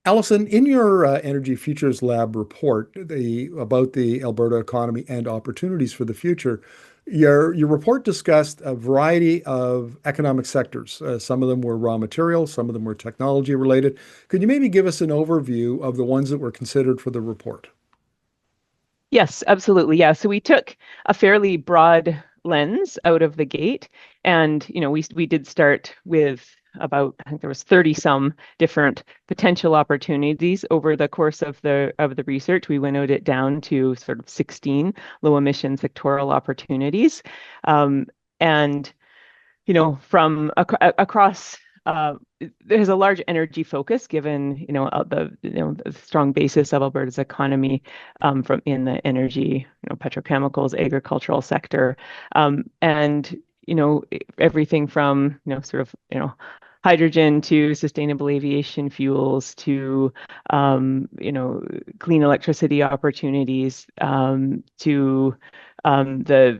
Alison, in your Energy Futures Lab report about the Alberta economy and opportunities for the future, your report discussed a variety of economic sectors. Some of them were raw materials, some of them were technology related. Could you maybe give us an overview of the ones that were considered for the report? Yes, absolutely. Yeah. So we took a fairly broad lens out of the gate, and we did start with about, I think there was 30 some different potential opportunities over the course of the research. We winnowed it down to sort of 16 low emission sectoral opportunities. Um, and from across, there's a large energy focus given, the strong basis of Alberta's economy, from in the energy, petrochemicals, agricultural sector, and everything from sort of hydrogen to sustainable aviation fuels to clean electricity opportunities, to the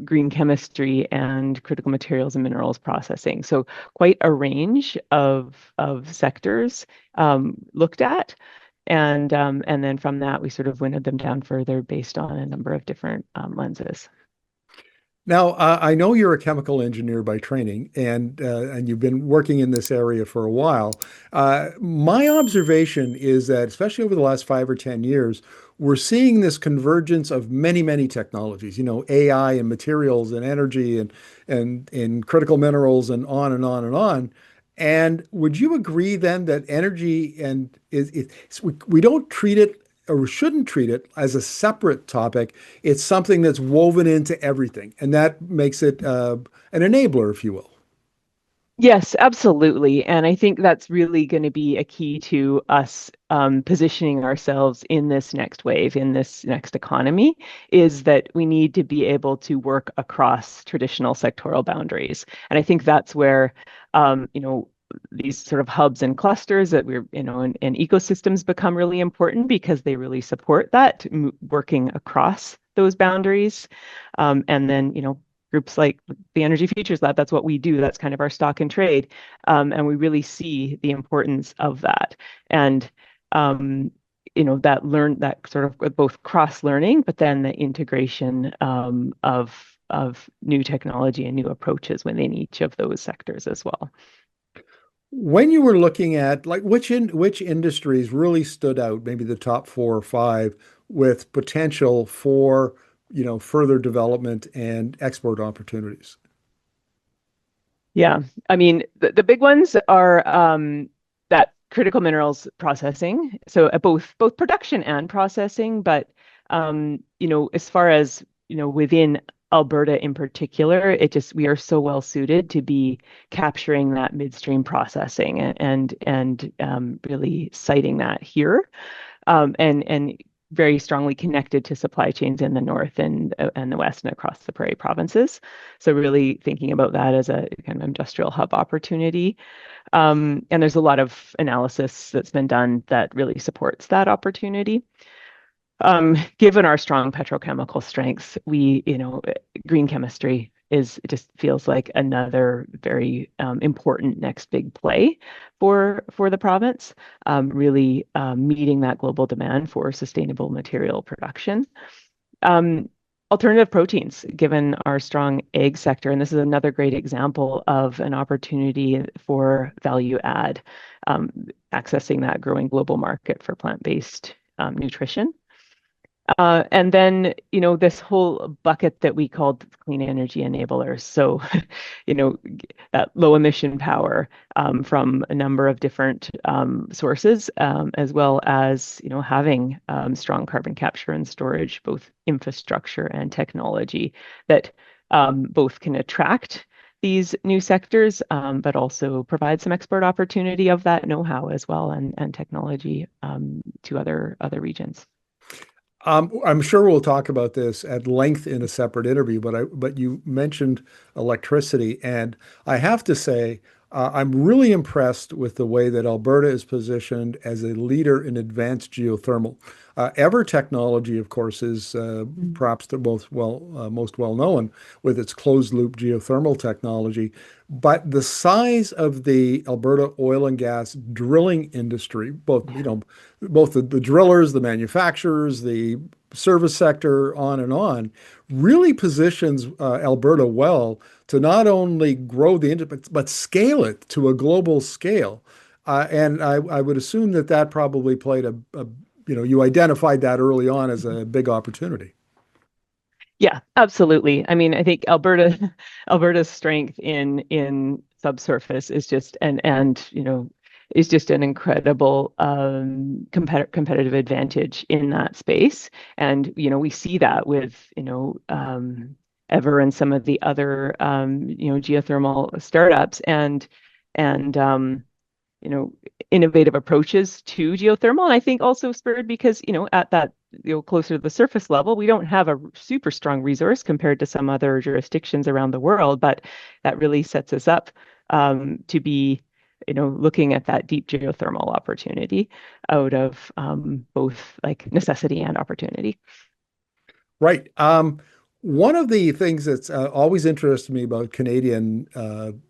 green chemistry and critical materials and minerals processing. So quite a range of sectors looked at. And then from that, we sort of winnowed them down further based on a number of different lenses. Now, I know you're a chemical engineer by training, and you've been working in this area for a while. My observation is that, especially over the last 5 or 10 years, we're seeing this convergence of many, many technologies. AI and materials and energy and in critical minerals and on and on and on. And would you agree then that energy and we don't treat it or shouldn't treat it as a separate topic? It's something that's woven into everything, and that makes it an enabler, if you will. Yes, absolutely. And I think that's really going to be a key to us positioning ourselves in this next wave, in this next economy, is that we need to be able to work across traditional sectoral boundaries. And I think that's where, these sort of hubs and clusters that and ecosystems become really important because they really support that working across those boundaries. And then, groups like the Energy Futures Lab, that's what we do. That's kind of our stock and trade. And we really see the importance of that. And, that sort of both cross learning, but then the integration of new technology and new approaches within each of those sectors as well. When you were looking at like which industries really stood out, maybe the top 4 or 5 with potential for, further development and export opportunities. Yeah, I mean, the big ones are that critical minerals processing, so both production and processing. But as far as within Alberta in particular, we are so well suited to be capturing that midstream processing and really citing that here, and very strongly connected to supply chains in the north and the west and across the prairie provinces. So really thinking about that as a kind of industrial hub opportunity. And there's a lot of analysis that's been done that really supports that opportunity. Given our strong petrochemical strengths, green chemistry it just feels like another very important next big play for the province, really meeting that global demand for sustainable material production. Um, Alternative proteins, given our strong egg sector, and this is another great example of an opportunity for value add, accessing that growing global market for plant-based nutrition. And then, this whole bucket that we called clean energy enablers. So, that low emission power from a number of different sources, as well as, having strong carbon capture and storage, both infrastructure and technology that both can attract these new sectors, but also provide some export opportunity of that know-how as well and technology to other regions. I'm sure we'll talk about this at length in a separate interview, but you mentioned electricity, and I have to say, I'm really impressed with the way that Alberta is positioned as a leader in advanced geothermal. Ever technology, of course, is Mm. perhaps the most well known with its closed loop geothermal technology. But the size of the Alberta oil and gas drilling industry, Yeah. both the drillers, the manufacturers, the service sector, on, really positions Alberta well to not only grow the industry, but scale it to a global scale. And I would assume that that probably played you identified that early on as a big opportunity. Yeah, absolutely. I mean, I think Alberta's strength in subsurface is just and is just an incredible competitive advantage in that space. And we see that with Ever and some of the other geothermal startups and you know, innovative approaches to geothermal. And I think also spurred because, at that, closer to the surface level, we don't have a super strong resource compared to some other jurisdictions around the world, but that really sets us up to be, looking at that deep geothermal opportunity out of both like necessity and opportunity. Right. One of the things that's always interested me about Canadian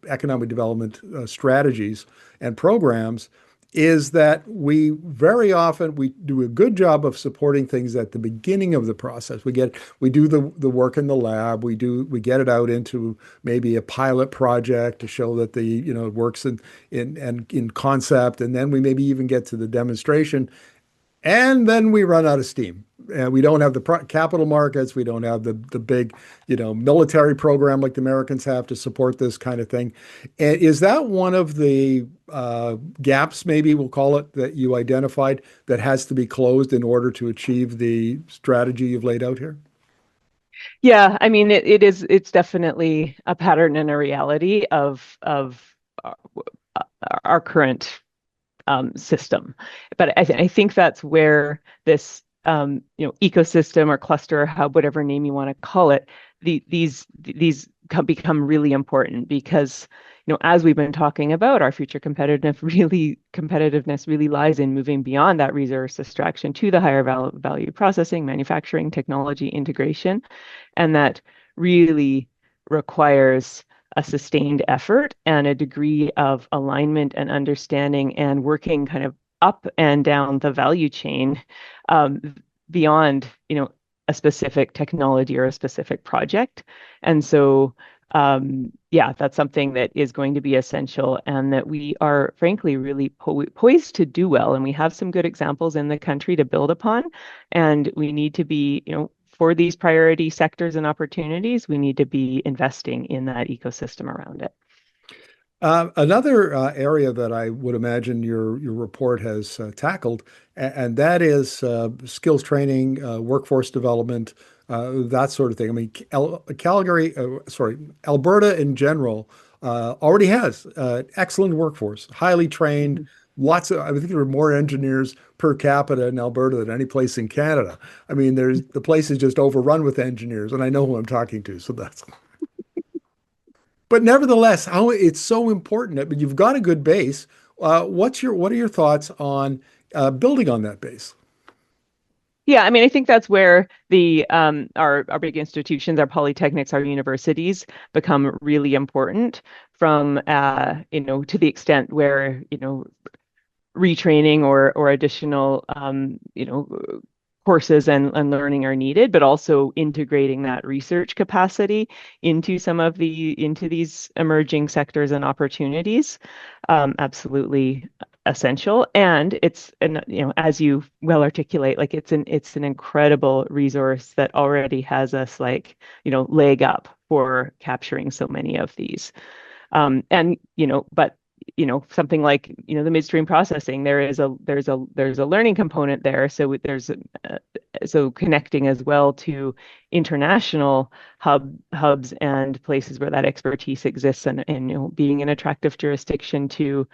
economic development strategies and programs is that we very often we do a good job of supporting things at the beginning of the process. We do the work in the lab. We get it out into maybe a pilot project to show that it works in concept, and then we maybe even get to the demonstration, and then we run out of steam. And we don't have the capital markets. We don't have the big, military program like the Americans have to support this kind of thing. And is that one of the gaps, maybe we'll call it, that you identified that has to be closed in order to achieve the strategy you've laid out here? Yeah, I mean, it's definitely a pattern and a reality of our, our current system. But I think that's where this ecosystem or cluster or hub, whatever name you want to call it, these become really important because as we've been talking about, our future competitiveness really lies in moving beyond that resource extraction to the higher value processing, manufacturing, technology integration, and that really requires a sustained effort and a degree of alignment and understanding and working kind of up and down the value chain beyond, a specific technology or a specific project. And so, yeah, that's something that is going to be essential and that we are frankly really poised to do well. And we have some good examples in the country to build upon. And we need to be, for these priority sectors and opportunities, we need to be investing in that ecosystem around it. Another area that I would imagine your report has tackled, and that is skills training, workforce development, that sort of thing. I mean, Alberta in general already has excellent workforce, highly trained, Mhm. I think there are more engineers per capita in Alberta than any place in Canada. I mean, the place is just overrun with engineers, and I know who I'm talking to, so that's. But nevertheless, how it's so important. But you've got a good base. What are your thoughts on building on that base? Yeah, I mean, I think that's where the our big institutions, our polytechnics, our universities become really important from to the extent where, retraining or additional courses and learning are needed, but also integrating that research capacity into these emerging sectors and opportunities. Absolutely essential. And as you well articulate, like it's an incredible resource that already has us like, leg up for capturing so many of these. But something like the midstream processing, there's a learning component there. So connecting as well to international hubs and places where that expertise exists, and being an attractive jurisdiction to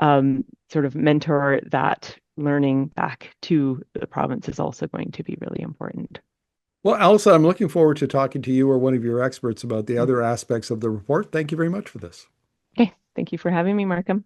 sort of mentor that learning back to the province is also going to be really important. Well, Alisa, I'm looking forward to talking to you or one of your experts about the other aspects of the report. Thank you very much for this. Okay. Thank you for having me, Markham.